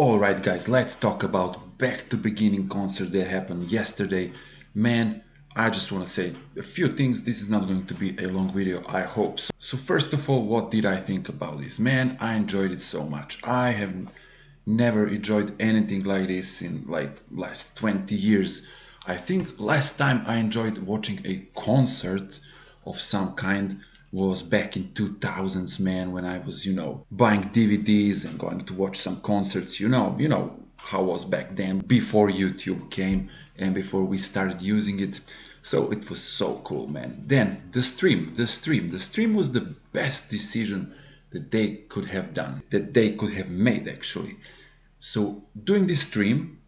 Alright guys, let's talk about back to beginning concert that happened yesterday. Man, I just want to say a few things. This is not going to be a long video, I hope. So first of all, what did I think about this? Man, I enjoyed it so much. I have never enjoyed anything like this in like last 20 years. I think last time I enjoyed watching a concert of some kind was back in 2000s, man, when I was, buying DVDs and going to watch some concerts. You know how it was back then, before YouTube came and before we started using it. So it was so cool, man. Then the stream was the best decision that they could have done, that they could have made actually. So doing this stream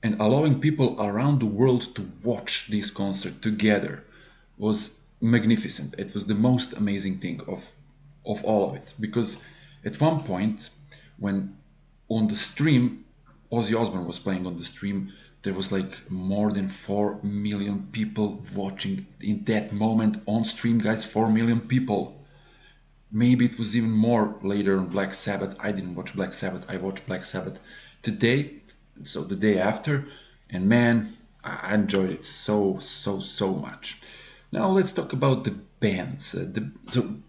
and allowing people around the world to watch this concert together was magnificent. It was the most amazing thing of all of it, because at one point when on the stream Ozzy Osbourne was playing on the stream, there was like more than 4 million people watching in that moment on stream, guys. 4 million people. Maybe it was even more later on Black Sabbath. I didn't watch Black Sabbath. I watched Black Sabbath today, so the day after, and man, I enjoyed it so much. Now let's talk about the bands. So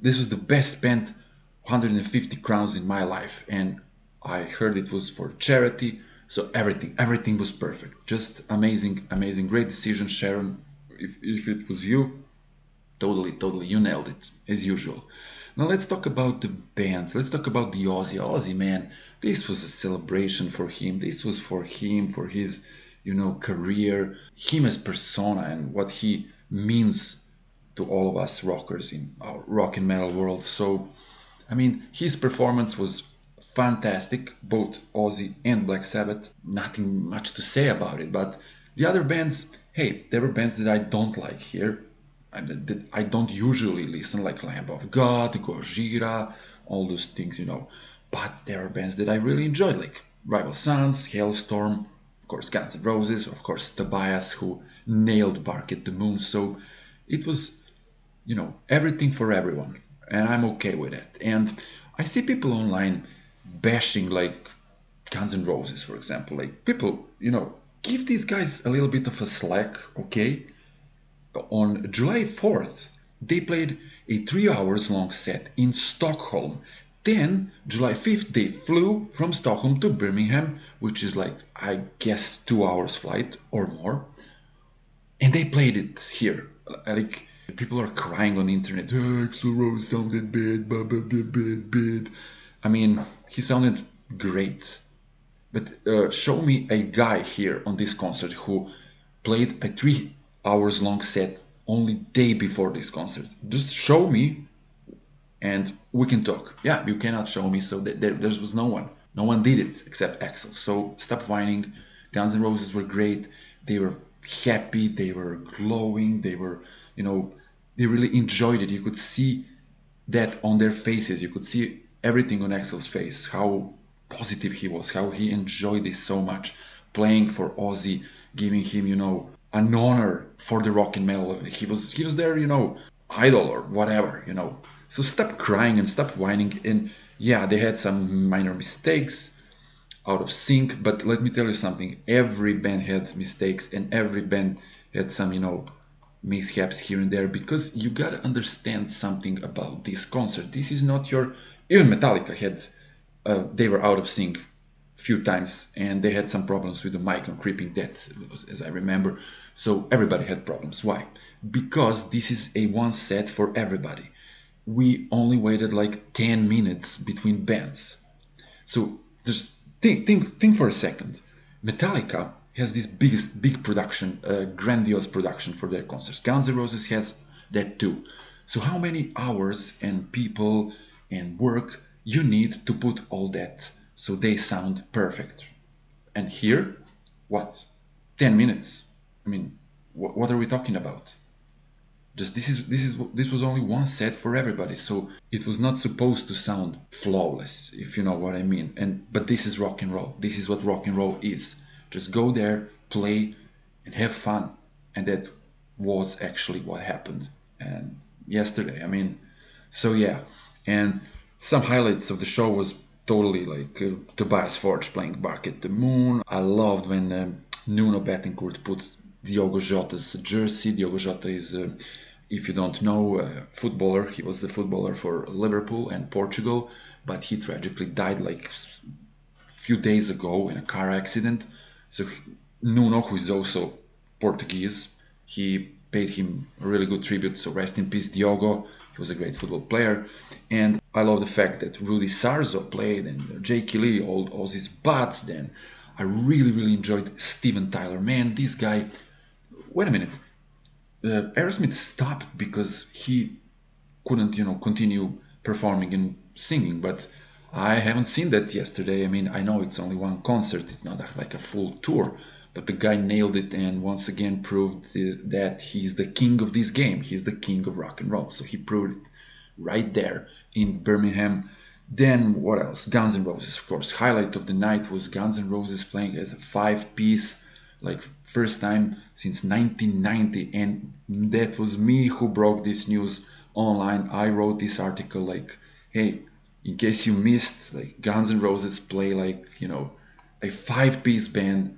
this was the best spent 150 crowns in my life, and I heard it was for charity. So everything was perfect. Just amazing, great decision, Sharon. If it was you, totally, you nailed it, as usual. Now let's talk about the bands. Let's talk about the Ozzy, man. This was a celebration for him. This was for him, for his, career, him as persona and what he means to all of us rockers in our rock and metal world. So, I mean, his performance was fantastic, both Ozzy and Black Sabbath. Nothing much to say about it, but the other bands, hey, there were bands that I don't like here. That I don't usually listen, like Lamb of God, Gojira, all those things. But there are bands that I really enjoyed, like Rival Sons, Halestorm, of course Guns N' Roses, of course Tobias, who nailed Bark at the Moon. So it was, everything for everyone, and I'm okay with it. And I see people online bashing like Guns N' Roses, for example. Like people, give these guys a little bit of a slack, okay? On July 4th, they played a 3 hours long set in Stockholm. Then, July 5th, they flew from Stockholm to Birmingham, which is like, I guess, 2 hours flight or more. And they played it here. Like, people are crying on the internet, oh, Axl Rose sounded bad. I mean, he sounded great. But show me a guy here on this concert who played a 3 hours long set only day before this concert. Just show me and we can talk. Yeah, you cannot show me, so there was no one. No one did it except Axl. So stop whining. Guns N' Roses were great. They were happy. They were glowing. They were, they really enjoyed it. You could see that on their faces. You could see everything on Axl's face, how positive he was, how he enjoyed this so much, playing for Ozzy, giving him, an honor for the rock and metal. He was their, idol or whatever. So stop crying and stop whining. And yeah, they had some minor mistakes, out of sync, but let me tell you something. Every band had mistakes, and every band had some, mishaps here and there, because you gotta understand something about this concert. This is not your. Even Metallica had, they were out of sync few times, and they had some problems with the mic on Creeping Death, as I remember. So everybody had problems. Why? Because this is a one set for everybody. We only waited like 10 minutes between bands. So just think for a second. Metallica has this big production, grandiose production for their concerts. Guns N' Roses has that too. So how many hours and people and work you need to put all that so they sound perfect? And here, what? 10 minutes. I mean, what are we talking about? Just this was only one set for everybody, so it was not supposed to sound flawless, if you know what I mean. But this is rock and roll. This is what rock and roll is. Just go there, play, and have fun. And that was actually what happened. And yesterday, I mean, so yeah. And some highlights of the show was totally like Tobias Forge playing Bark at the Moon. I loved when Nuno Bettencourt put Diogo Jota's jersey. Diogo Jota is, if you don't know, a footballer. He was the footballer for Liverpool and Portugal, but he tragically died like a few days ago in a car accident. So Nuno, who is also Portuguese, he paid him a really good tribute. So rest in peace, Diogo. He was a great football player. And I love the fact that Rudy Sarzo played and Jake Lee, old Ozzy's butts. Then I really, really enjoyed Steven Tyler. Man, this guy. Wait a minute. Aerosmith stopped because he couldn't, continue performing and singing. But I haven't seen that yesterday. I mean, I know it's only one concert. It's not like a full tour. But the guy nailed it and once again proved that he's the king of this game. He's the king of rock and roll. So he proved it right there in Birmingham. Then what else? Guns N' Roses, of course. Highlight of the night was Guns N' Roses playing as a 5-piece, like first time since 1990. And that was me who broke this news online. I wrote this article like, hey, in case you missed, like Guns N' Roses play like, a 5-piece band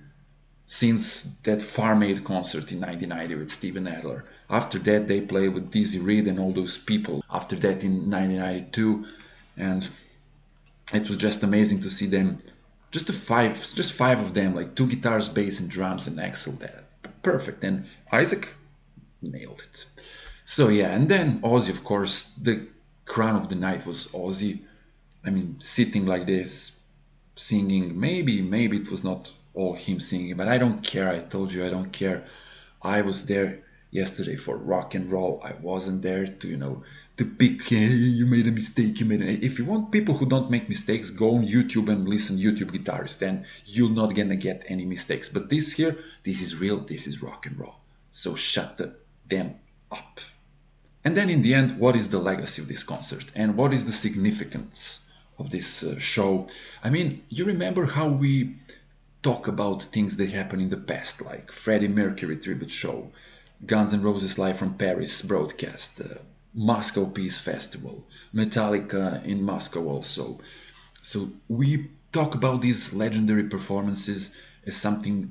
since that Farm Aid concert in 1990 with Steven Adler. After that, they played with Dizzy Reed and all those people. After that, in 1992, and it was just amazing to see them. Just five of them, like 2 guitars, bass, and drums, and Axel. That perfect. And Isaac nailed it. So yeah, and then Ozzy, of course, the crown of the night was Ozzy. I mean, sitting like this, singing. Maybe it was not all him singing, but I don't care. I told you I don't care. I was there yesterday for rock and roll. I wasn't there to to pick, hey, you made a mistake, If you want people who don't make mistakes, go on YouTube and listen YouTube guitarists, then you're not gonna get any mistakes. But this is real, this is rock and roll. So shut them up. And then in the end, what is the legacy of this concert and what is the significance of this show? I mean, you remember how we talk about things that happened in the past, like Freddie Mercury tribute show, Guns N' Roses Live from Paris broadcast, Moscow Peace Festival, Metallica in Moscow also. So we talk about these legendary performances as something,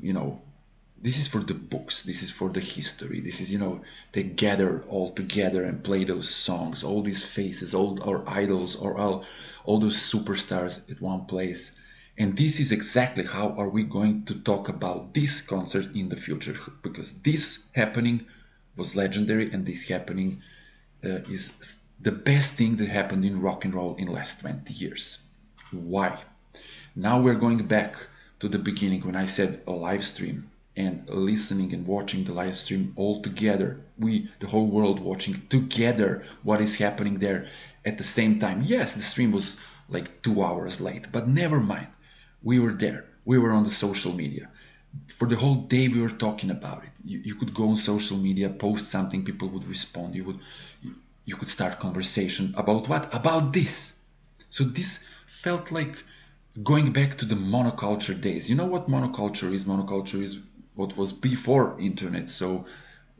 this is for the books, this is for the history, this is, they gather all together and play those songs, all these faces, all our idols, or all those superstars at one place. And this is exactly how are we going to talk about this concert in the future, because this happening was legendary, and this happening is the best thing that happened in rock and roll in the last 20 years. Why? Now we're going back to the beginning when I said a live stream, and listening and watching the live stream all together, the whole world watching together what is happening there at the same time. Yes, the stream was like 2 hours late, but never mind. We were there. We were on the social media. For the whole day we were talking about it. You could go on social media, post something, people would respond. You could start conversation about what? About this. So this felt like going back to the monoculture days. You know what monoculture is? Monoculture is what was before internet. So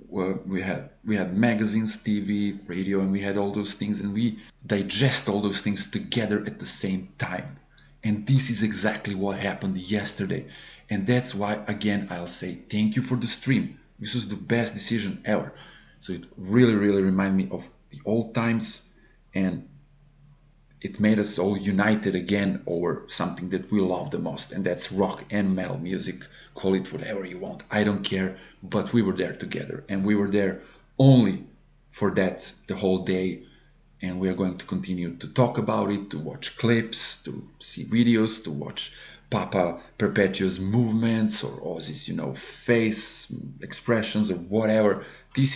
we had magazines, TV, radio, and we had all those things, and we digest all those things together at the same time. And this is exactly what happened yesterday. And that's why, again, I'll say thank you for the stream. This was the best decision ever. So it really, really reminded me of the old times, and it made us all united again over something that we love the most, and that's rock and metal music. Call it whatever you want. I don't care, but we were there together, and we were there only for that the whole day. And we are going to continue to talk about it, to watch clips, to see videos, to watch Papa Perpetuo's movements or Ozzy's, face expressions or whatever. This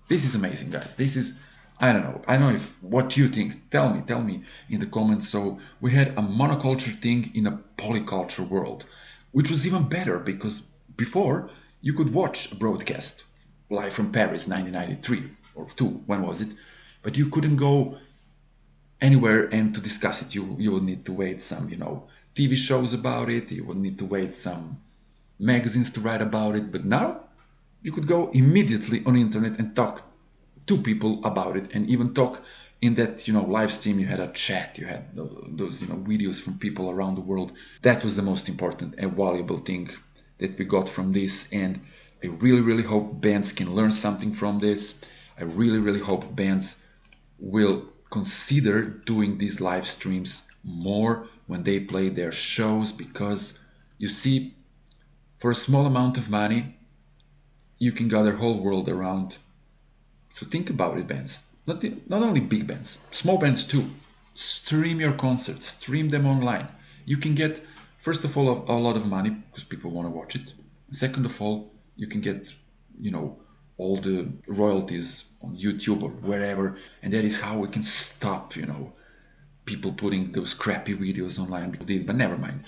is amazing, guys. This is, I don't know. I don't know if what you think. Tell me in the comments. So we had a monoculture thing in a polyculture world, which was even better because before you could watch a broadcast live from Paris, 1993 or 2. When was it? But you couldn't go anywhere and to discuss it. You would need to wait some, TV shows about it. You would need to wait some magazines to write about it. But now you could go immediately on the internet and talk to people about it, and even talk in that live stream, you had a chat, you had those videos from people around the world. That was the most important and valuable thing that we got from this, and I really hope bands can learn something from this. I really hope bands will consider doing these live streams more when they play their shows, because you see, for a small amount of money you can gather whole world around. So think about it, bands. Not only big bands, small bands too. Stream your concerts, stream them online. You can get, first of all, a lot of money because people want to watch it. Second of all, you can get, all the royalties on YouTube or wherever, and that is how we can stop, people putting those crappy videos online. But never mind.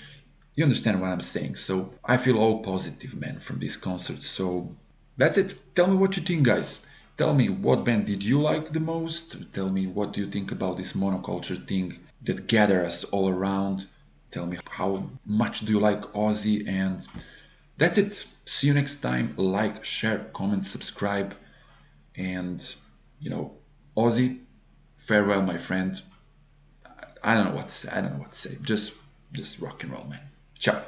You understand what I'm saying. So I feel all positive, man, from this concert. So that's it. Tell me what you think, guys. Tell me, what band did you like the most? Tell me, what do you think about this monoculture thing that gathers us all around? Tell me, how much do you like Ozzy? And that's it. See you next time. Like, share, comment, subscribe. And, Ozzy, farewell, my friend. I don't know what to say. Just rock and roll, man. Ciao.